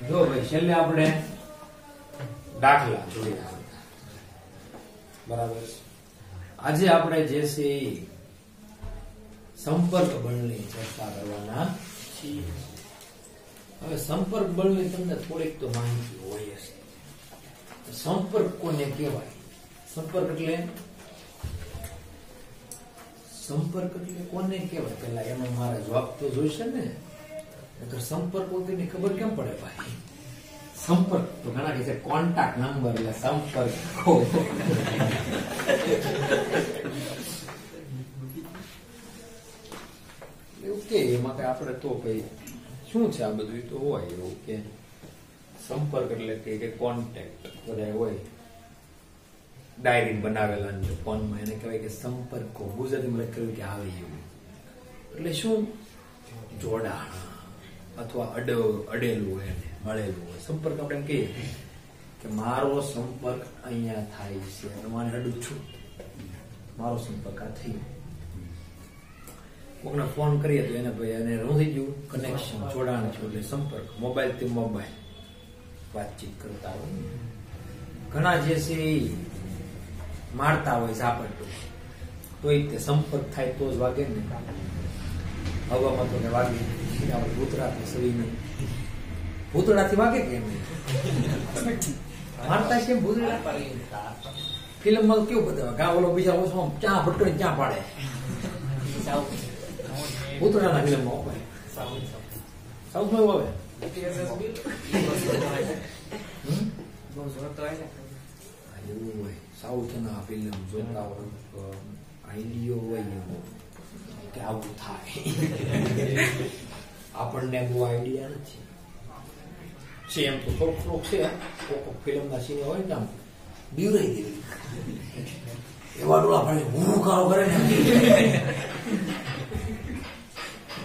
જો ભાઈ છેલ્લે આપણે દાખલા જોયા બરાબર. આજે આપણે જે છે સંપર્ક બળની ચર્ચા કરવાના છીએ. હવે સંપર્ક બળની તમને થોડીક તો માહિતી હોય હશે. સંપર્ક કોને કહેવાય? સંપર્ક એટલે કોને કહેવાય? પેલા એનો મારા જવાબ તો જોઈશે ને. સંપર્ક વગરની ખબર કેમ પડે ભાઈ? સંપર્ક તો ઘણા કહે છે કોન્ટેક્ટ નંબર એટલે સંપર્ક. એવું કે એમાં કઈ આપણે તો કઈ શું છે આ બધું તો હોય એવું કે સંપર્ક એટલે કે કોન્ટેક્ટ બધા હોય ડાયરી બનાવેલા ફોનમાં એને કહેવાય કે સંપર્કો. ગુજરાતીમાં લખેલું કે આવે એવું એટલે શું જોડાણ અથવા અડેલું હોય એને મળેલું હોય. સંપર્ક આપણે કહીએ કે મારો સંપર્ક અહીંયા થાય છે, મારે અડું છું, મારો સંપર્ક આ થયો. કોકને ફોન કરીએ તો એને ભાઈ એને શું થઈ ગયું? કનેક્શન, જોડાણ છે એટલે સંપર્ક. મોબાઈલ થી મોબાઈલ વાતચીત કરતા હોય. ઘણા જે છે મારતા હોય ઝાપટું તો તે સંપર્ક થાય તો જ વાગે ને. હવામાં તો ને વાગે ભૂતરાથી સવીને ભૂતડાથી વાગે કેમ મારતા કેમ ભૂતડા? ફિલ્મમાં કેવું બધા ગા ઓલો બીજા ઓછો ચા ભટકડી ચા પાડે ભૂતડાના ફિલ્મમાં હોય. સાઉથમાં એવું આવે એવું હોય. સાઉથ ના ફિલ્મ જોતા હોય આઈડિયો હોય એવો કે આવું થાય. આપણને બહુ આઈડિયા નથી છે એમ તો થોડોક છે. ફિલ્મ ના સીન હોય ને આમ બીવરાઈ દેવી એવા ડોળા પડે હું કાળો કરે ને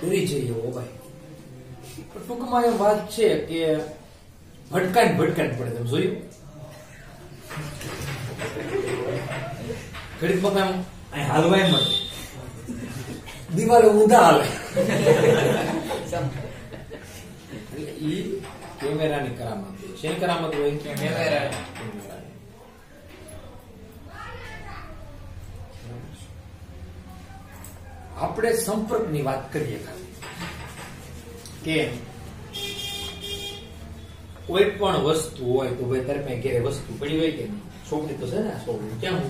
ડરી જઈએ હો ભાઈ. ટૂંકમાં એ વાત છે કે ભટકાઈને પડે. તમે જોયું ઘડીક મકાન અહીં હાલવાય મળે દિવાલે ઊંધા હાલે. એટલે ઈ કેમેરાની કરામત હોય. શેની કરામત હોય? કેમેરા. આપણે સંપર્કની વાત કરીએ ખાલી કે કોઈ પણ વસ્તુ હોય તો ભાઈ તારે મેં ઘેરે વસ્તુ પડી હોય કે નહીં? છોકરી તો છે ને, છોકરી ક્યાં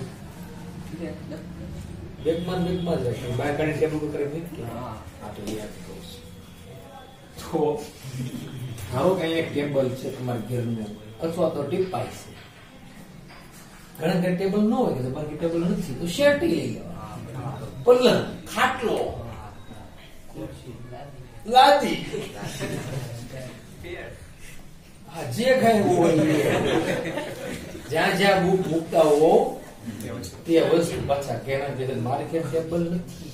બેગમાં જ બહાર કાઢી ટેબલ પર કરે તો યાદ કરું તો ધારો કે એક ટેબલ છે તમારા ઘરનું અથવા તો ટીપાઈ છે. ઘણા ઘરે ટેબલ ન હોય કે તમારી ટેબલ નથી તો શેરટી લઈ લેવા, પલંગ, ખાટલો, લાદી, જે કઈ હોય જ્યાં જ્યાં બુક મૂકતા હો તે વસ્તુ પાછા ઘેરા. મારે ક્યાં ટેબલ નથી.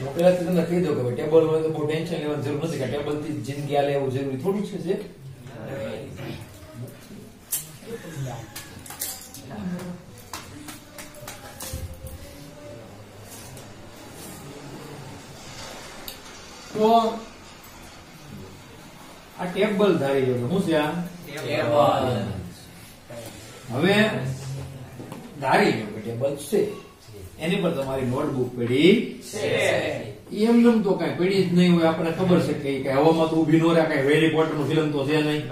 હું પેલા તમને કહી દઉં કે ટેબલ હોય તો બહુ ટેન્શન લેવાની જરૂર નથી કે ટેબલ થી જિંદગી આલે એવું જરૂરી થોડું છે. તો આ ટેબલ ધારી લો શું છે? આ ટેબલ. હવે ધારી લો કે ટેબલ છે, એની પર તમારી નોટબુક પડી છે. એમ તો કઈ પડી જ નહીં હોય. આપણને ખબર છે કે કઈ હવામાં તો ઉભી નો રહે. કઈ હેરી પોટર નું ફિલ્મ તો છે નહીં.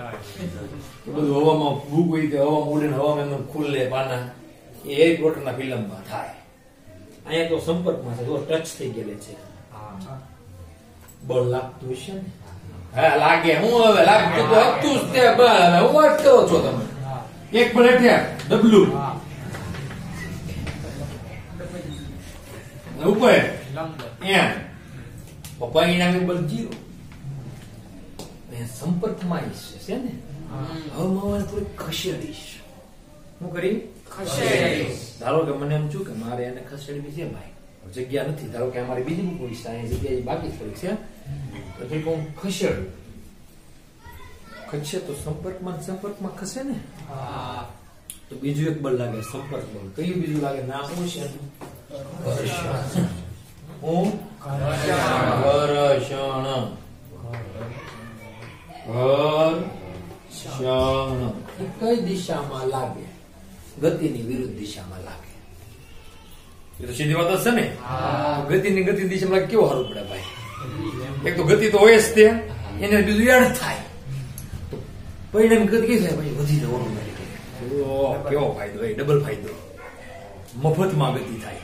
બધું હવામાં બુક હોય તો હવામાં ઉડીને હવામાં એમ ખુલ્લે પાના એ હેરી પોટર ના ફિલ્મમાં થાય. અહીંયા તો સંપર્કમાં છે, ટચ થઈ ગયેલી છે. બળ લાગતું હશે ને? હા લાગે. હું હવે લાગતું તો હતું જ તે બળ. હવે હું વાત કરો છો તમે? એક પ્લેટ ડબલું ઉપર એમ પરિણામે બળ 0. સંપર્કમાં છે ને હવે હું થોડી ખસેડીશ. શું કરી? ખસેડીશ. ધારો કે મને એમ છું કે મારે એને ખસેડવી છે ભાઈ, જગ્યા નથી. ધારો કે અમારી બીજી કોઈ જગ્યા બાકી થોડીક છે તો હું ખસેડું. ખસે તો સંપર્કમાં ખસે ને. તો બીજું એક બળ લાગે સંપર્ક બળ. કયું બીજું લાગે? ના શું છે? ઘર્ષણ. હું ઘર્ષણ. ક્ષણ કઈ દિશામાં લાગે? ગતિની વિરુદ્ધ દિશામાં લાગે. એ તો સીધી વાત હશે ને. ગતિની દિશામાં લાગે કેવો સારું પડે ભાઈ. એક તો ગતિ તો હોય જ તે, એને બીજું યાદ થાય તો પરિણામ ગતિ કઈ થાય ભાઈ? વધી જાય ઓટોમેટિક. કેવો ફાયદો? એ ડબલ ફાયદો. મફતમાં ગતિ થાય.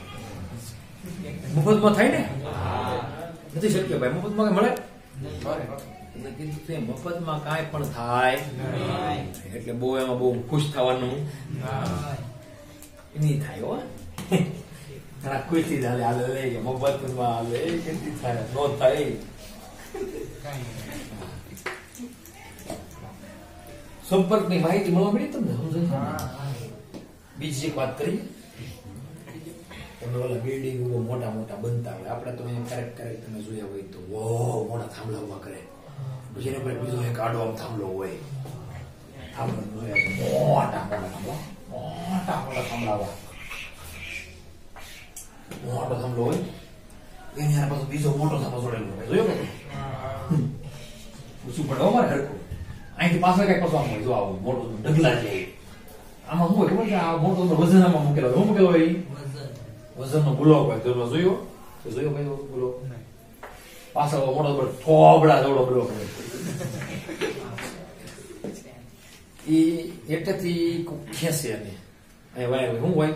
મફતમાં થાય ને? નથી શક્ય ભાઈ. મફતમાં કઈ મળે? મફતમાં કાંઈ પણ થાય એટલે બહુ એમાં બહુ ખુશ થવાનું નહીં થાય. હો ઘણા ખુશી હાલે હાલે લઈ મફતમાં હાલે કેટલી થાય નો થાય. સંપર્કની માહિતી મળવા મળી તમને સમજાય. બીજી એક વાત કરીએ. તમે ઓલા બિલ્ડિંગ મોટા મોટા બનતા હોય, આપણે તો અહીંયા ક્યારેક તમે જોયા હોય તો મોટા થાંભલા ઉભા કરે, પછી એના પર બીજો એક આડો આમ થાંભલો હોય. થાંભલા મોટા થાંભલા મોટો થાંભલો હોય એની યાર પાછો બીજો મોટો થાંભલો જોડેલો હોય. જોયો કે શું પડે અમારે હરખું અહીંથી પાછળ કઈ પાછું આમ હોય. જો આવું મોટું ઢગલા જાય. આમાં શું હોય ખબર છે? આ મોટો વજન આમાં મૂકેલો હોય. શું મૂકેલો હોય? વજનનો ગુલો હોય. જોયો ભાઈ ગુલો પાછળ મોટો થોબડા જેવડો ગુલો પડે. એ એટલેથી ખેંચે અને અહીં વાય હોય. શું હોય?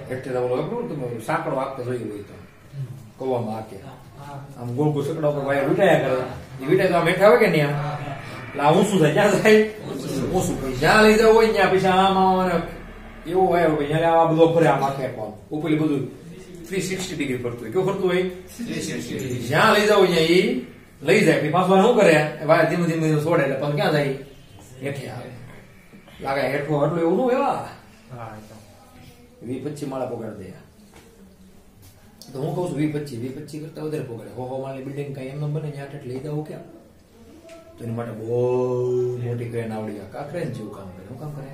એટલે ઓલો તમે સાંકડો આપતો જોયું હોય તો કવામાં આકે આમ ગોળ ગોળ સકડા ઉપર વાયર વીટાયા કરે. એ વીટાય તો આમ હેઠા આવે કે નહીં? આમ એટલે આ ઊંચું થાય. ક્યાં થાય? ઊંચું. જ્યાં લઈ જવું હોય ત્યાં પછી આમ એવું વાયર હોય ત્યાં આ બધો ફરે. આમ આખે ઉપર બધું 360 ડિગ્રી ફરતું હોય. કેવું ફરતું હોય? 360. જ્યાં લઈ જવું ત્યાં એ લઈ જાય. પછી પાછું શું કરે? વાયર ધીમે ધીમે છોડે એટલે પાછું ક્યાં જાય? હેઠે આવે. લાગે હેઠું એટલું એવું નું એવા 20-25 માળા પોગાડી દે. તો હું કઉ છું 20-25 કરતા વધારે પોગાડે. 100 માળની બિલ્ડિંગ કઈ એમ બને ત્યાં હેઠ લઈ જવું કેમ? તો એની માટે બહુ મોટી ક્રેન આવડી. આ ક્રેન જેવું કામ કરે. શું કામ કરે?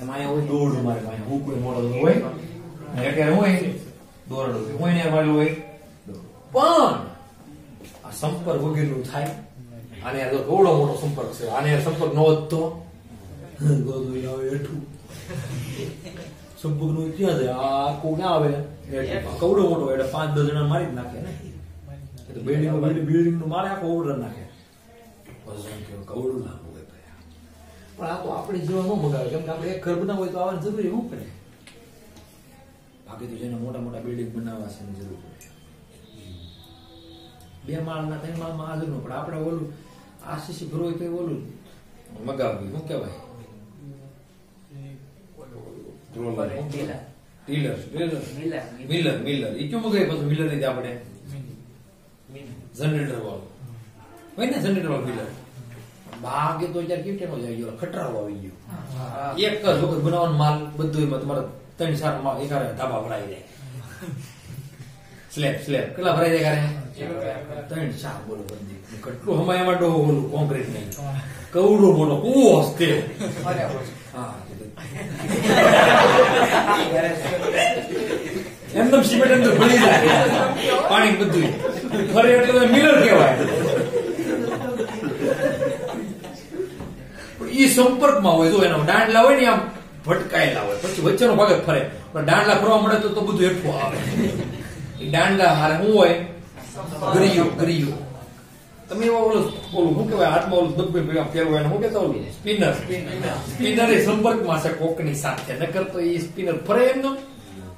એમાં અહીંયા હોય દોરડું મારે. અહીંયા હું કોઈ મોડલ હોય અત્યારે હોય દોરડું હું એને મારેલું હોય. પણ આ સંપર્ક વગેરેનું થાય. આને થોડો મોટો સંપર્ક છે. આને સંપર્ક ન વધતો હેઠું સંપર્ક નું ક્યાં છે? આ આખું ક્યાં આવે? કવડો મોટો એટલે 5-10 જણા મારી જ નાખે ને. બિલ્ડિંગ નું મારે આખો ઓર્ડર નાખે. કવડું લાંબુ હોય પણ આ તો આપણે જીવન ન મગાવે. કેમ કે આપણે એક ઘર બનાવવું હોય તો આવવાની જરૂરી શું પડે? બાકી તો જેને મોટા મોટા બિલ્ડિંગ બનાવવા છે એની જરૂર પડે. 2 માળના 3 માળમાં આ જરૂર પડે. આપણે ઓલું આરસીસી ભરવું હોય તો ઓલું મગાવવું શું કહેવાય? મિલર એ ક્યું મગાવી? પાછું મિલર રીતે આપણે જનરેટર વાળું હોય ને. જનરેટર વાળું મિલર ભાગે તો કેવી ટેનો જાય ખટરાવો આવી ગયો. એક જ વખત બનાવવાનો માલ બધું તમારે 3-4 માળ એકારે ધાબા ભરાઈ જાય. સ્લેબ કેટલા ભરાઈ જાય? 3-4 બોલો બધી કેટલું હમાય એમાં ડોહો બોલું કોન્ક્રીટ નહીં. કવડો મોટો કુવો હસ્તે. એમદમ સિમેન્ટ અંદર ભરી જાય પાણી બધું ફરે એટલે મિલર કહેવાય. એ સંપર્કમાં હોય. તો એના દાંડલા હોય ને આમ ભટકાયેલા હોય. પછી વચ્ચેનો ભાગ જ ફરે. પણ દાંડલા ફરવા મળે તો બધું હેઠું આવે. એ દાંડલા હારે શું હોય? ગરિયો. તમે એવા ઓલું શું કહેવાય? હાથમાં ઓલું દબ્બે ફેરવું એને શું કહેતા? ઓલું સ્પિનર એ સંપર્કમાં છે કોકની સાથે. નકર તો એ સ્પિનર ફરે એમનો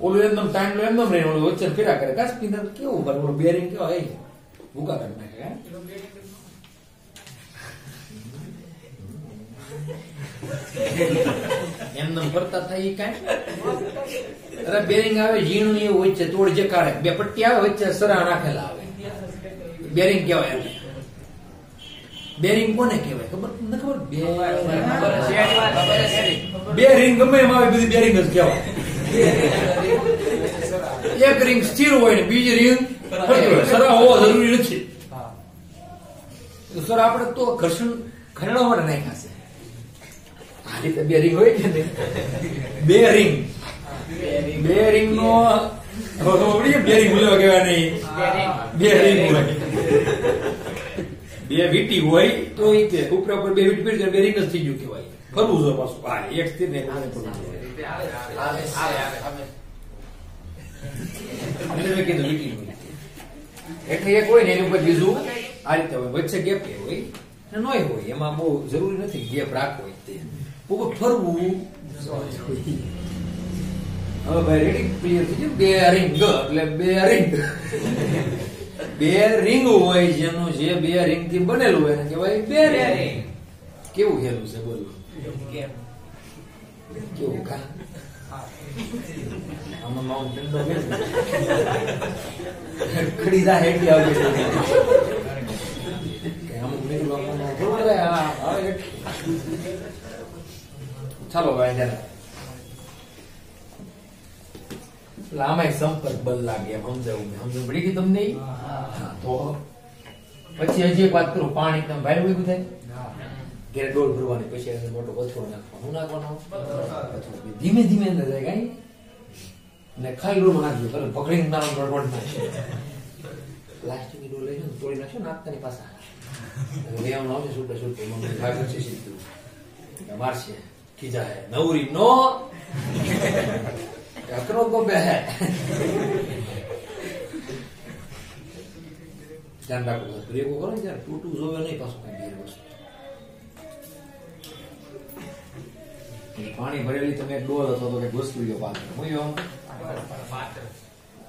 ઓલું એમનો ટાઈમ એમનો રહે. ઓલું વચ્ચે ફેરા કરે. કા સ્પિનર કેવું કરે? ઓલું બેરિંગ કેવા ભૂકા કરી નાખે. એમને ફરતા થાય કઈ. અરે બેરિંગ આવે ઝીણું એવું વચ્ચે તોડ જકારે 2 પટ્ટી આવે વચ્ચે સરા નાખેલા આવે. બેરિંગ કહેવાય. બેરિંગ કોને કહેવાય ખબર નથી? ખબર? બેરિંગ ગમે એમ આવે બધી બેરિંગ જ કહેવાય. એક રિંગ સ્થિર હોય ને બીજી રિંગ સરા હોવા જરૂરી નથી. સર આપણે તો ઘર્ષણ ખરેડવા માટે નાખ્યા છે. આ રીતે બેરિંગ હોય છે ને. બેરિંગ નો બેરિંગ લેવા કહેવાય નહીં. બેરિંગ હોય. બે વીટી હોય તો એ કે ઉપર ઉપર બે વીટી પડી બે રિંગ જ થઈ ગયું કેવાય. ફરવું જોઈએ પાછું. હા, એક સ્થિર ને કીધું વીટી હોય એટલે એક હોય ને એની ઉપર બીજું આ રીતે હોય, વચ્ચે ગેપ હોય ને નોય હોય. એમાં બહુ જરૂરી નથી ગેપ રાખવો હોય તે ઉપર ફરવું. હવે ભાઈ રેડી ક્લિયર થઈ ગયું. બે રિંગ એટલે બે રિંગ બે રિંગ હોય જેનું જે બે રિંગ થી બનેલું હોય ને કહેવાય બે રિંગ. કેવું હેલું છે બોલો કેવું કા આમાં માઉન્ટ ખડીદા હેઠી આવે અમુક ચાલો ભાઈ જરા આમાં સંપર્ક બલ લાગે એમ સમજાવું સમજ પડી ગઈ તમને. તો પછી હજી એક વાત કરું. પાણી તમે ભાઈ ભેગું થાય ઘેર ડોલ ભરવાની પછી અંદર મોટો પથરો નાખવાનો. નાખવાનો ધીમે ધીમે અંદર જાય કઈ ને ખાલી ડોલ નાખજો તમે પકડીને નાનો ગડબડ નાખશે. પ્લાસ્ટિકની ડોલ લઈ તોડી નાખશો નાખતાની પાછા લેવાનું આવશે છૂટે છૂટે મમ્મી ભાગ છે સીધું મારશે ખીજા હે નવરી નો અકરો કો બે ધ્યાન રાખવું બ્રેકો કરો ને ત્યારે તૂટું જોવે નહીં પાછું કઈ ગેર વસ્તુ. પાણી ભરેલી તમે ડોલ હતો તો કઈ વસ્તુ લ્યો પાત્ર હું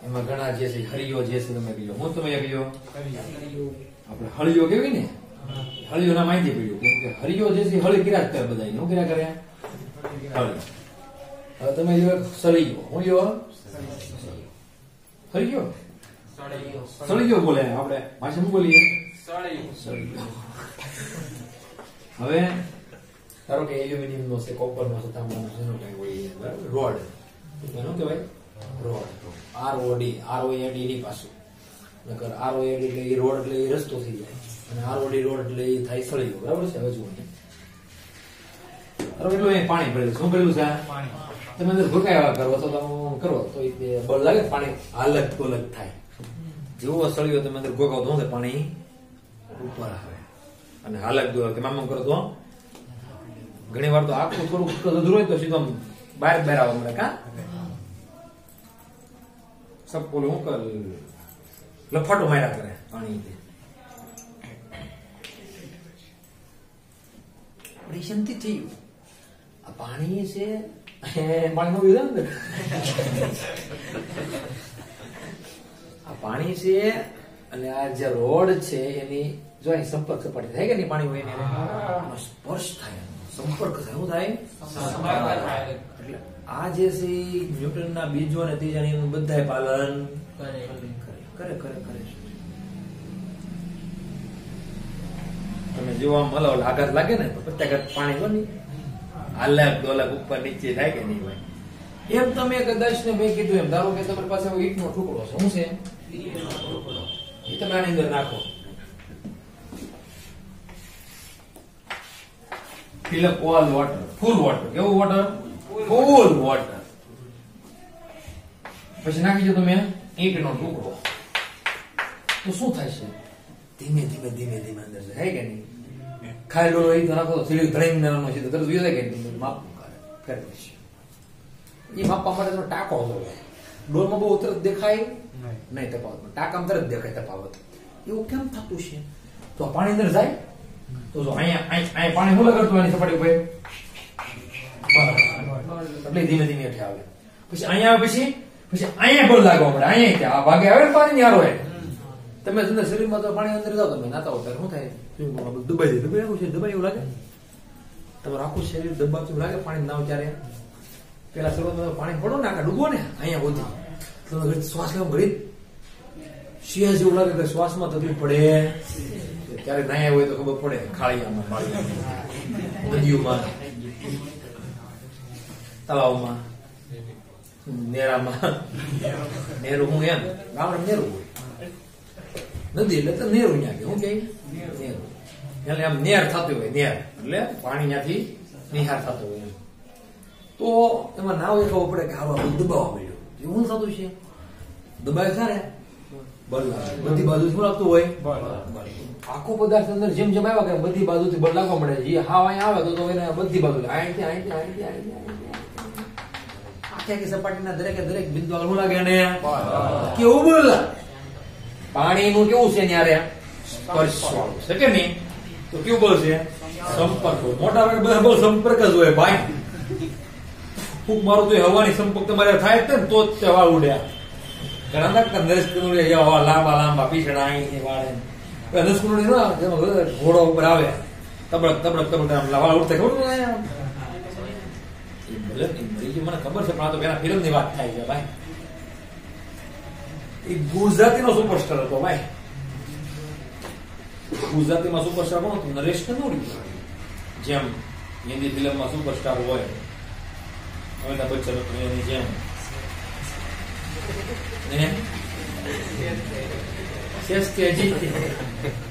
એમાં ઘણા જે છે હરિયો જે છે તમે કહ્યો હું તમે કહ્યો આપણે હળિયો કેવી ને હળિયો ના માહિતી પડ્યું કેમ કે હરિયો જે છે હળી કિરાજ કરે બધા શું કિરા કરે હળી. હવે તમે લ્યો સળિયો હું લ્યો હરિયો સળિયો બોલે આપણે ભાષા શું બોલીએ સળિયો. હવે ધારો કે એલ્યુમિનિયમ નો છે કોપર નો છે તાંબાનો છે એનો કઈ હોય બરાબર રોડ એનો કહેવાય રોડ ROD ની પાછું નકર ROD એટલે એ રોડ એટલે એ રસ્તો થઈ જાય અને ROD રોડ એટલે એ થાય સળિયો બરાબર છે. હવે જુઓ એટલું એ પાણી ભરેલું શું ભરેલું છે તમે અંદર ભૂકાયા કરો તો તમે કરો તો એ બળ લાગે પાણી હાલત કોલક થાય. જેવો સળિયો તમે અંદર ભોગાવો તો પાણી ઉપર આવે અને હાલત કે મામા કરો તો ઘણી વાર તો આખું થોડું અધૂરું હોય તો સીધો બહાર આવવા મળે કા સબ બોલું હું કર લફાટો માર્યા કરે પાણી શાંતિ થઈ ગયું. આ પાણી છે પાણી નું ને આ પાણી છે અને આ જે રોડ છે એની જો અહીં સંપર્ક સપાટી થાય કે નહીં પાણી હોય એને સ્પર્શ થાય સંપર્ક થાય શું થાય એટલે આ જે છે ન્યૂટન ના બીજો અને ત્રીજા એનું બધા પાલન કરે તમે જોવા મળો આઘાત લાગે ને તો પ્રત્યાઘાત પાણી હોય ને હાલક દોલક ઉપર નીચે થાય કે નહીં હોય એમ. તમે કદાચ ને મેં કીધું એમ ધારો કે તમારી પાસે ઈંટ નો ટુકડો છે શું છે એ તમે આની અંદર નાખો fill up all water full water કેવું વોટર full water પછી નાખી દો તમે ઈંટ નો ટુકડો તો શું થાય છે ધીમે ધીમે અંદર જાય કે નહીં. ખાલી ડોલો ઈંટ નાખો તો સીડી ધડીને નાનો છે તો તરત જોઈ જાય કે માપ કરે છે એ માપવા માટે તમે ટાંકો હોય ડોલમાં બહુ તરત દેખાય નહીં તફાવત ટાંકામાં તરત દેખાય તફાવત. એવું કેમ થતું છે તો પાણી અંદર જાય તો જો અહીંયા પાણી હું લગાડતું આની સપાટી ઉપર એટલે ધીમે હેઠે આવે પછી અહીંયા આવે પછી અહીંયા બળ લાગવા પડે અહીંયા આ ભાગે આવે પાણી યારો હોય તમે અંદર શરીરમાં તો પાણી અંદર જાઓ તમે નાતા હો ત્યારે શું થાય દબાઈ એવું લાગે તમારું આખું શરીર દબાતું લાગે પાણી નાવ ત્યારે પેલા શરૂઆતમાં પાણી પડો ને આખા ડૂબો ને અહીંયા હોતી તમે શ્વાસ લેવા ઘડી શિયા જેવું લાગે કે શ્વાસમાં તકલીફ પડે ત્યારે નાયા હોય તો ખબર પડે ખાળિયામાં નદીઓમાં તળાવમાં નેરામાં નેરું હું એમ ગામડે નેરું હોય નદી એટલે તો નેરું ત્યાં કે હું કે નેરું એટલે આમ નેર થતું હોય નેર એટલે પાણી ત્યાંથી નિહાર થતો હોય એમ. તો એમાં નાવ એ ખબર પડે કે આવા બધું દબાવવા મળ્યું એવું થતું છે દબાવે સારે બળ લાગે બધી બાજુ શું લાગતું હોય આખો પદાર્થ અંદર જેમ જેમ આવ્યા કે બધી બાજુથી બળ લાગવા મળે છે હા અહીંયા આવે તો એને બધી બાજુ આખી સપાટીના દરેક બિંદુ આગળ શું લાગે એને કેવું બળ લાગે પાણીનું કેવું છે ન્યારે સ્પર્શવાળું છે કે નહીં તો કેવું બળ છે સંપર્ક મોટા ભાગે બધા બળ સંપર્ક જ હોય ભાઈ ફૂંક મારું તો હવાની સંપર્ક તમારે થાય જ ને તો જ તે વાળ ઉડ્યા ઘણા નરેશ કનોડિયા લાંબા પીછડા અહીં વાળે નરેશ કનોડિયા ઘોડો ઉપર આવે તબડક વાળ ઉડતા ખબર મને ખબર છે પણ આ તો પેલા ફિલ્મ ની વાત થાય છે ભાઈ એ ગુજરાતીનો સુપરસ્ટાર હતો ભાઈ ગુજરાતીમાં સુપરસ્ટાર કોણ હતો નરેશ કનોડિયા જેમ હિન્દી ફિલ્મમાં સુપરસ્ટાર હોય અમિતાભ બચ્ચન એની જેમ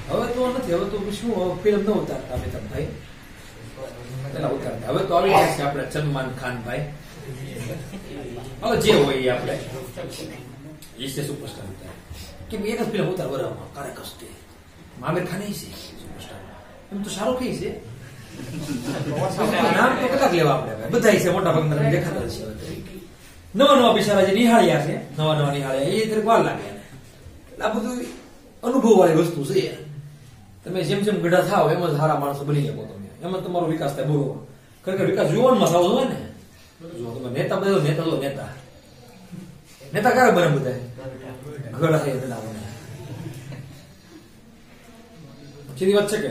હવે તો નથી હવે તો શું ફિલ્મ ન ઉતારતા અમિતાભ ભાઈ પેલા ઉતારતા હવે તો આવી ગયા છે આપણે સલમાન ખાન ભાઈ હવે જે હોય એ આપણે એ છે સુપરસ્ટાર ઉતાર કે એક જ ફિલ્મ ઉતાર બરાબર કારે કસ્તે આમિર ખાન છે સુપરસ્ટાર એમ તો સારો કઈ છે નામ તો કેટલાક લેવા આપણે બધા છે મોટા ભાગના દેખાતા છે નવા બિચારા જે નિહાળ્યા છે નવા નિહાળ્યા એ તરીકે વાર લાગે આ બધું અનુભવ વાળી વસ્તુ છે તમે જેમ જેમ ગઢા થાવ એમ જ સારા માણસો બની શકો તમે એમાં તમારો વિકાસ થાય બોલો ખરેખર વિકાસ યુવાનમાં થવો જોઈએ ને જો તમે નેતા બધો નેતા ક્યારે બને બધા ગઢા થઈ ગઢા બને સીધી વાત છે કે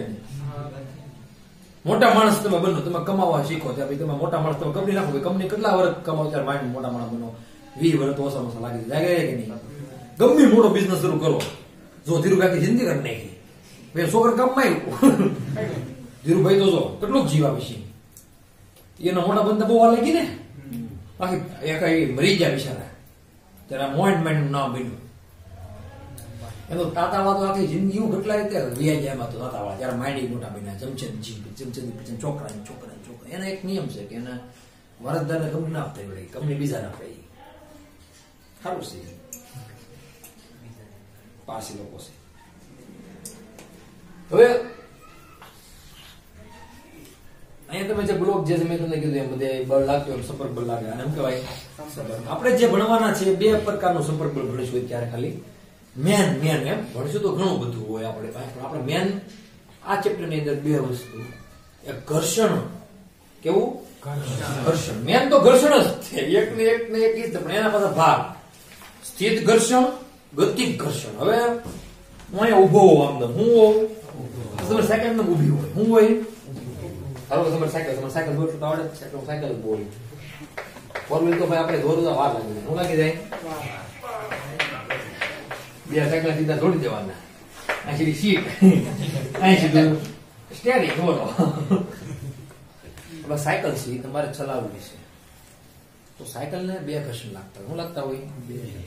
મોટા માણસ તમે બનો તમે કમાવા શીખો ત્યારે તમે મોટા માણસ તમે કંપની નાખો કંપની કેટલા વર્ષ કમાવો ત્યારે માઇન્ડ મોટા માણસ બનો 20 વર્ષ તો ઓછામાં લાગી જાય કે નહીં ગમે મોટો બિઝનેસ શરૂ કરો જો ધીરુભાઈ જિંદગી કરી નાખી ભાઈ છોકરા કમાયું ધીરુભાઈ તો જો કેટલું જીવ આવે છે એના મોટા બંધા બહુ વાર લાગી ને બાકી એક મરી ગયા બિચારા ત્યારે મોઇન્ટમેન્ટ નામ બન્યું એનો તાતાવા તો આખી જિંદગી હું કેટલા રીતે વ્યાજ્યામાં તો તાતાવા ત્યારે માઇન્ડ મોટા બન્યા ચમચન છોકરા એનો એક નિયમ છે કે એના વારસદારને કંપની ના આપતા વળી કંપની બીજા ના આપે સારું છે પારસી લોકો છે હવે અહીંયા તમે જે બ્લોક જે મેં તમને કીધું એમ બધે બળ લાગતો એમ સંપર્ક બળ લાગે અને એમ કહેવાય આપણે જે ભણવાના છે બે પ્રકારનું સંપર્ક બળ ભણીશું ત્યારે ખાલી મેન એમ ભણશું તો ઘણું બધું હોય આપણે પાસે પણ આપણે મેન આ ચેપ્ટર ની અંદર બે વસ્તુ એક ઘર્ષણ કેવું ઘર્ષણ મેન તો ઘર્ષણ જ છે એક ને એક પણ એના પાછા ભાગ સ્થિત ઘર્ષણ ગતિક ઘર્ષણ હવે હું અહીંયા ઉભો હોઉં આમ હું હોઉં તમારે સાયકલ ઉભી હોય હું હોય ધારો કે તમારે સાયકલ દોડશું તો આવડે સાયકલ જ બોલી ફોર વ્હીલ તો ભાઈ આપણે દોરવા વાર લાગી જાય શું લાગી જાય બે સાયકલ સીધા દોડી દેવાના અહીં સીધી સીટ અહીં સીધું સ્ટેરિંગ બોલો સાયકલ છે તમારે ચલાવવી છે તો સાયકલ ને બે ઘર્ષણ લાગતા હોય શું લાગતા હોય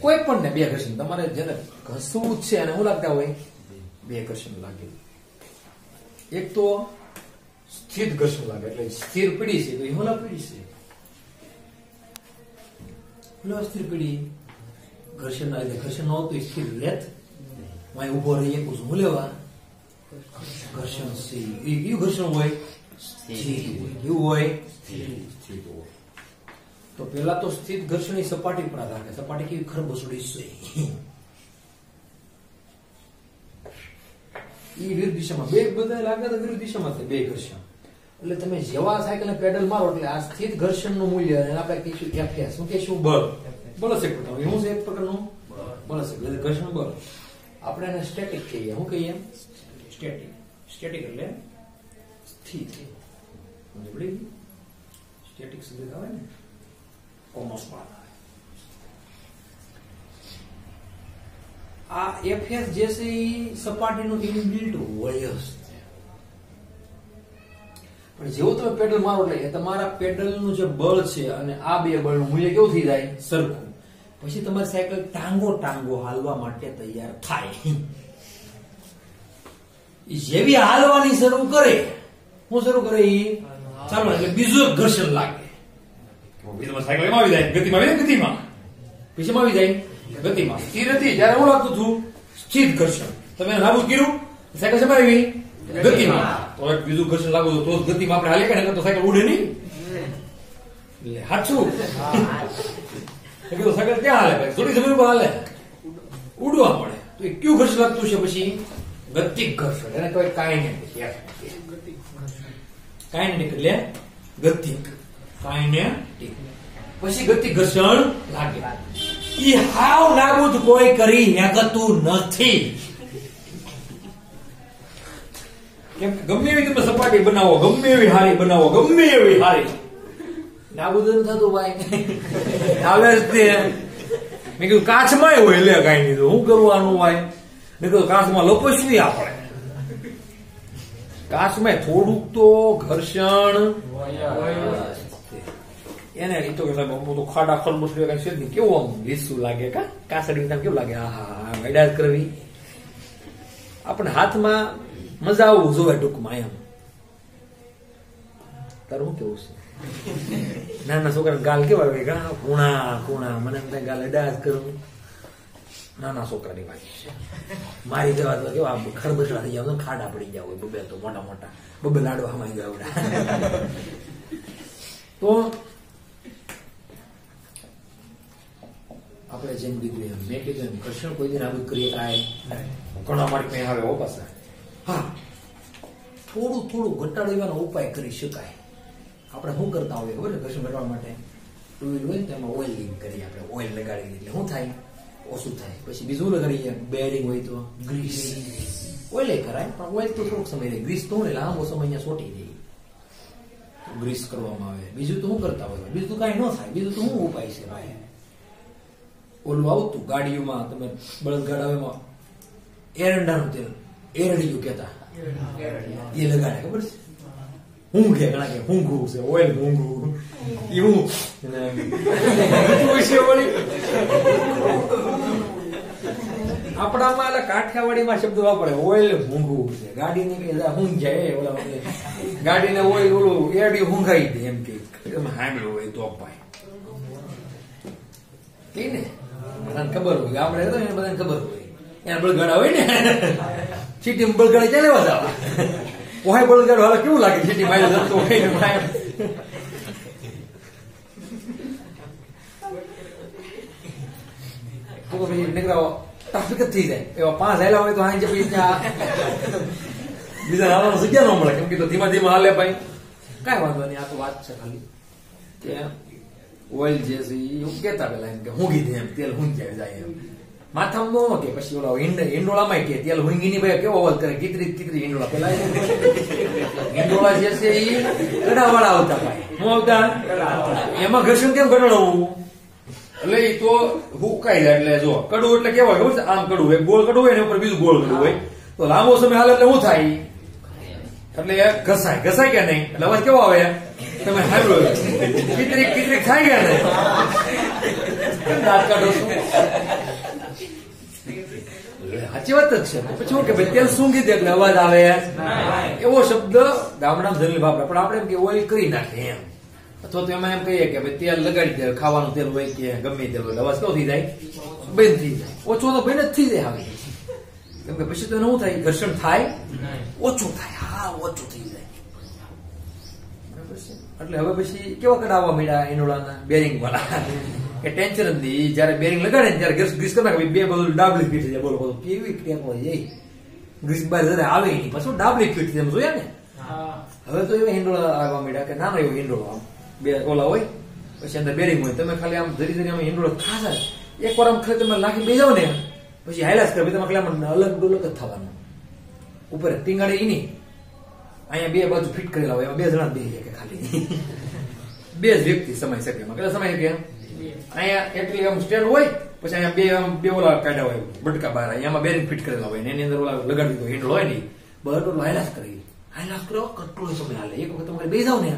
કોઈ પણ ને બે ઘર્ષણ તમારે જેને ઘસવું જ છે અને શું લાગતા હોય બે ઘર્ષણ લાગે એક તો સ્થિર ઘર્ષણ લાગે એટલે સ્થિર પીડી છે તો એ હોલા પીડી છે સ્થિર પીડી ઘર્ષણ ના લીધે ઘર્ષણ ન હોતું સ્થિર લેત હું ઉભો રહી એકું શું લેવા ઘર્ષણ છે એ કયું ઘર્ષણ હોય કેવું હોય સ્થિર હોય તો પેલા તો સ્થિત ઘર્ષણની સપાટી પર આધાર સપાટી કેવી ખરબસડી છે એ વિરુદ્ધ દિશામાં બે બધા લાગે તો વિરુદ્ધ દિશામાં થાય બે ઘર્ષણ એટલે તમે જેવા સાયકલ પેડલ મારો એટલે આ સ્થિત ઘર્ષણનું મૂલ્ય આપણે કહીશું એફએસ શું કહીશું બળ છે શું છે એક પ્રકારનું બળ છે ઘર્ષણ બળ આપણે એને સ્ટેટિક કહીએ શું કહીએ સ્ટેટિક એટલે સ્થિત સ્ટેટિક શબ્દ આવે ને કોમર્સમાં આ એફએસ જે છે એ સપાટીનું ઇનબિલ્ટ હોય જ પણ જેવું તમે પેડલ મારો એટલે તમારા પેડલનું જે બળ છે અને આ બે બળનું મૂલ્ય કેવું થઈ જાય સરખું પછી તમારી સાયકલ ટાંગો હાલવા માટે તૈયાર થાય જેવી હાલવાની શરૂ કરે શું શરૂ કરે એ ચાલો એટલે બીજું ઘર્ષણ લાગે સાયકલ એમાં આવી જાય ગતિમાં પછી આવી જાય ગતિમાં સ્થિર હતી જયારે હું લાગતું હતું સ્થિત ઘર્ષણ. તમે નાબૂદ કર્યું, સાયકલ શેમાં આવી? ગતિમાં. તો એક બીજું ઘર્ષણ લાગુ તો ગતિમાં આપણે હાલે કે તો સાયકલ ઉડે નહીં. એટલે સાચું સાયકલ ક્યાં હાલે ભાઈ? થોડી જમીન પર હાલે, ઉડવા પડે. તો એ કયું ઘર્ષણ લાગતું છે પછી? ગતિક ઘર્ષણ. એને કહેવાય કાઇનેટિક. કાઇનેટિક એટલે ગતિક. કાઇનેટિક. પછી ગતિક ઘર્ષણ લાગે. ઈ હાવ નાબૂદ કોઈ કરી શકતું નથી. કેમ ગમે એવી તમે સપાટી બનાવો, ગમે એવી હારી બનાવો, ગમે એવી હારી, નાબૂદ નથી થતું ભાઈ. આવે જ તે. મેં કીધું કાચમાં હોય લે કઈ નહીં, શું કરવાનું ભાઈ? મેં કીધું કાચમાં લપસવી આપણે. કાચમાં થોડુંક તો ઘર્ષણ એને રીતો કે સાહેબ તો ખાડા ખરબૂચ કઈ છે નહીં, કેવું આમ લીસું લાગે કા કાસડી કેવું લાગે? આહા મેડાજ કરવી. આપણે હાથમાં મજા આવવું જોવે ટૂંકમાં એમ. તારું કેવું છે? નાના છોકરા ગાલ કેવા હોય? કુણા કુણા મને ગાલ અડાજ કરું. નાના છોકરાની વાત છે. મારી જવા તો કેવા ખરબસડા થઈ જાવ, ખાડા પડી જાવ હોય બબે, તો મોટા મોટા બબે લાડવા હમાઈ જાય. તો આપણે જેમ કીધું એમ, મેં કીધું એમ, ઘર્ષણ કોઈ દિન નાબૂદ કરીએ કાંઈ ઘણા મારી પાસે આવે પાછા. હા, થોડું થોડું ઘટાડવાનો ઉપાય કરી શકાય. આપણે શું કરતા હોઈએ ખબર છે? ઘર્ષણ ઘટાડવા માટે ટુ વ્હીલ હોય ને તેમાં ઓઇલિંગ કરીએ આપણે. ઓઇલ લગાડી એટલે શું થાય? ઓછું થાય. પછી બીજું લગાડીએ, બેરિંગ હોય તો ગ્રીસ. ઓઇલ કરાય પણ ઓઇલ તો થોડોક સમય રહે. ગ્રીસ તો ને લાંબો સમય અહીંયા સોટી જાય, ગ્રીસ કરવામાં આવે. બીજું તો શું કરતા હોય? બીજું તો કાંઈ ન થાય. બીજું તો શું ઉપાય છે ભાઈ? ઓલું આવતું ગાડીઓમાં, તમે બળદગાડાઓમાં એરંડાનું તેલ, એરડિયું કેતા, એ લગાડે ખબર છે? ઊંઘે ઘણા કે ઊંઘું છે, ઓઇલ ઊંઘું એવું આપણામાં એટલે કાઠિયાવાડીમાં શબ્દ વાપરે, ઓઇલ ઊંઘું છે. ગાડીને કઈ ઊંઘ જાય, ઓલા ગાડીને ઓઇલ ઓલું એરડિયું ઊંઘાઈ દે એમ કે સાંભળ્યું હોય તો ભાઈ કઈ ને બધાને ખબર હોય. આપણે તો એને બધાને ખબર હોય. એના બળગાડા હોય ને સિટી બળગાડા ક્યાં લેવા જવા? ઓહાય બળગાડો હાલ કેવું લાગે? સિટી માઇલ જતો હોય ને નીકળાવો ટ્રાફિક જ થઈ જાય. એવા 5 હાલ્યા હોય તો હાઈ પછી ત્યાં બીજા હાલવાનું જગ્યા ન મળે. કેમ કે ધીમા ધીમા હાલે ભાઈ. કઈ વાંધો નહીં, આ તો વાત છે ખાલી કે ઓઇલ જે છે એ કેતા પેલા એમ કે ઊંઘી દે એમ, તેલ ઊંઘી જાય એમ. માથામાં ન કે પછી ઓલા હિંડોળામાં કે તેલ ઊંઘી ની ભાઈ કેવો અવાજ કરે? કીતરી કીતરી હિંડોળા. પેલા હિંડોળા જે છે એ ગળાવાળા આવતા ભાઈ. શું આવતા? એમાં ઘર્ષણ કેમ ઘટાડવું? એટલે એ તો હુકાઈ જાય. એટલે જો કડવું એટલે કેવા ખબર છે? આમ કડવું, એક ગોળ કડવું હોય ને ઉપર બીજું ગોળ કડવું હોય. તો લાંબો સમય હાલે એટલે શું થાય? એટલે ઘસાય. ઘસાય કે નહીં? એટલે અવાજ કેવો આવે? તમે સાંભળો, કીતરી કીતરી થાય ગયા ને દાંત કાઢો છો. સાચી વાત જ છે. પછી શું કે ભાઈ તેલ સૂંઘી દે એટલે અવાજ આવે? એવો શબ્દ ગામડામાં જનરલી વાપરે. પણ આપણે એમ કે ઓઇલ કરી નાખે એમ, અથવા તો એમાં એમ કહીએ કે ભાઈ તેલ લગાડી દે, ખાવાનું તેલ હોય કે ગમે તેલ હોય, અવાજ કેવો થઈ જાય? બંધ થઈ જાય. ઓછો તો બંધ જ થઈ જાય. હવે કેમ કે પછી તો શું થાય? ઘર્ષણ થાય, ઓછું થાય. હા, ઓછું થઈ જાય. એટલે હવે પછી કેવા કડાવવા મળ્યા હિંડોળાના બેરિંગ વાળા કે ટેન્શન જ નહીં. જયારે બેરિંગ લગાડે ને ત્યારે ગ્રીસ કરી નાખે. બે બધું ડાબલી ફીટ જાય. બોલો બધું કેવી ટેકો જાય. ગ્રીસ બહાર જયારે આવે નહીં, પાછું ડાબલી ફીટ એમ જોયા ને. હવે તો એવા હિંડોળા આવવા મળ્યા કે નાનો એવો હિંડોળો આમ બે ઓલા હોય, પછી અંદર બેરિંગ હોય. તમે ખાલી આમ ધરી ધરી આમ હિંડોળો ખાસા એક વાર આમ ખાલી તમે નાખી બે જાવ ને પછી હાઈલાસ કરે. તમે ખાલી આમ અલગ ડોલક જ થવાનું. ઉપર ટીંગાડે એની અહીંયા બે બાજુ ફિટ કરેલા હોય, એમાં 2 જણા બે કે ખાલી 2 જ વ્યક્તિ સમાઈ શકે. એમાં કેટલા સમાઈ શકે? અહીંયા એટલી આમ સ્ટેન્ડ હોય, પછી અહીંયા બે ઓલા કાઢ્યા હોય બટકા બહાર, એમાં બેરિંગ ફિટ કરેલા હોય ને એની અંદર ઓલા લગાડી દીધો હિંડોળો હોય ને બધો હાઈલાસ કરી. હાઈલાસ કરો કંટ્રોલ સમય હાલે. એક વખત તમારે બે જાવ ને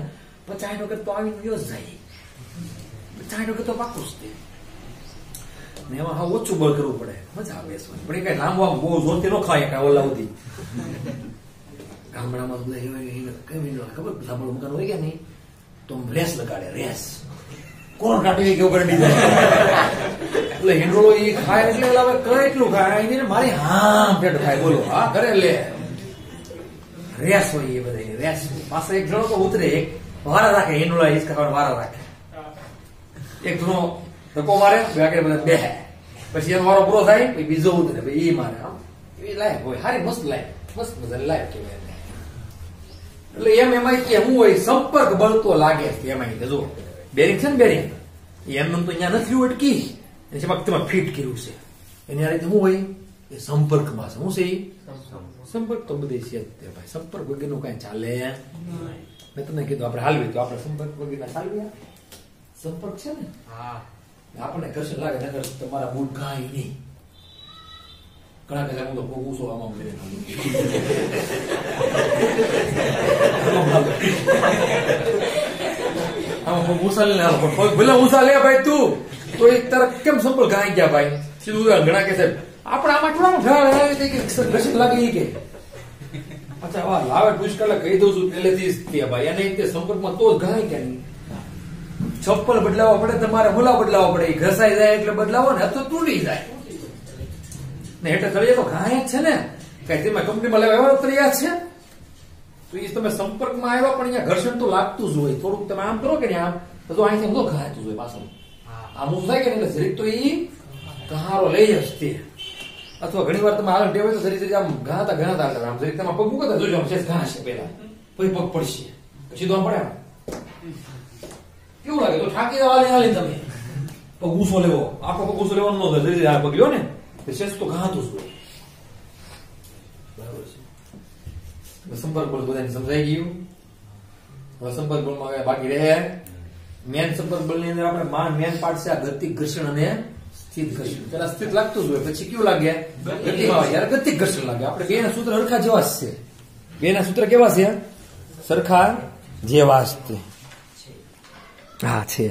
50 વખત તો આવીને યોજ જાય. 50 વખત તો પાકું જ તે. ને એમાં હા ઓછું બળ કરવું પડે, મજા આવે બેસવાની. પણ એ કઈ લાંબુ આમ બહુ જોરથી ન ખાય કઈ ઓલા સુધી. ગામડામાં બધા કઈ ખબર સાંભળો મકાન હોય ગયા નહીં તો રેસ લગાડે. રેસ કોણ કાઢી કેવું કરી દીધા એટલે હિંડોળો એ ખાય એટલે હવે કરે એટલું ખાય એને મારી હા પેટ ખાય બોલો હા કરે લે રેસ હોય એ બધા રેસ પાસે એક જણો તો ઉતરે એક વારા રાખે હિંડોળા ઈસકા ખાવા વારા રાખે એક જણો ધક્કો મારે આગળ બધા બે પછી એનો વારો પૂરો થાય પછી બીજો ઉતરે ભાઈ એ મારે એ લાયક હોય સારી મસ્ત લાયક મસ્ત મજા લાયક કેવાય એટલે એમાં કે શું હોય સંપર્ક બળતો લાગે એમાં જો બેરિંગ છે ને બેરિંગ એમ તો અહીંયા નથી અટકી તેમાં ફિટ કર્યું છે એની આ રીતે શું હોય એ સંપર્કમાં છે શું છે સંપર્ક તો બધી છે ભાઈ સંપર્ક વગરનું કઈ ચાલે મેં તમને કીધું આપણે હાલવી તો આપણે સંપર્ક વગરના ચાલવી સંપર્ક છે ને આપણને ઘર્ષણ લાગે નગર તમારા મૂળ કાંઈ નહીં ઘણા કદાચ હું તો બહુ ઊંચો આમાં ભલે ઊંચા લે ભાઈ તું તો એક તરફ કેમ સંપર્ક ગાઈ ગયા ભાઈ સીધું ઘણા કે સાહેબ આપણે આમાં થોડા ઘર્ષણ લાગે એ કે અચ્છા વાહ લાવે પુષ્કળ કહી દઉં છું પહેલેથી જ ભાઈ એને સંપર્કમાં તો જ ગાય કે નહીં ચપ્પલ બદલાવવા પડે તમારે હુલા બદલાવવા પડે ઘસાઈ જાય એટલે બદલાવો ને અથવા તૂટી જાય ને એટલે તળિયે તો ઘાય જ છે ને કઈ તેમાં કંપનીમાં લેવા એવા તળિયા છે તો એ તમે સંપર્કમાં આવ્યા પણ અહીંયા ઘર્ષણ તો લાગતું જ હોય થોડુંક તમે આમ કરો કે ને આમ તો અહીંથી બધો ઘાયતું હોય પાછળ આમ થાય કે એટલે જરીક તો એ કહારો લઈ જ તે અથવા ઘણી વાર તમે હાલ ટેવાય તો જરી આમ ઘાતા આમ જરીક તમે પગ મૂકતા જોજો આમ ઘા છે પેલા પછી પગ પડશે પછી તો આમ પડે કેવું લાગે તો ઠાકી હાલી તમે પગ ઊંચો લેવો આખો પગ ઊંચો લેવાનો ન થાય જરી આ પગ લ્યો ને શેષ તો ઘાતું જ હોય બરાબર છે સંપર્ક બળ બધાને સમજાઈ ગયું હવે સંપર્ક બળમાં બાકી રહે મેન સંપર્ક બળની અંદર આપણે મેન પાર્ટ છે આ ગતિક ઘર્ષણ અને સ્થિત ઘર્ષણ પેલા સ્થિત લાગતું જ હોય પછી કેવું લાગે ગતિમાં આવે યાર ગતિક ઘર્ષણ લાગે આપણે બે ના સૂત્ર સરખા જેવા જ છે બે ના સૂત્ર કેવા છે સરખા જેવા જ છે હા છે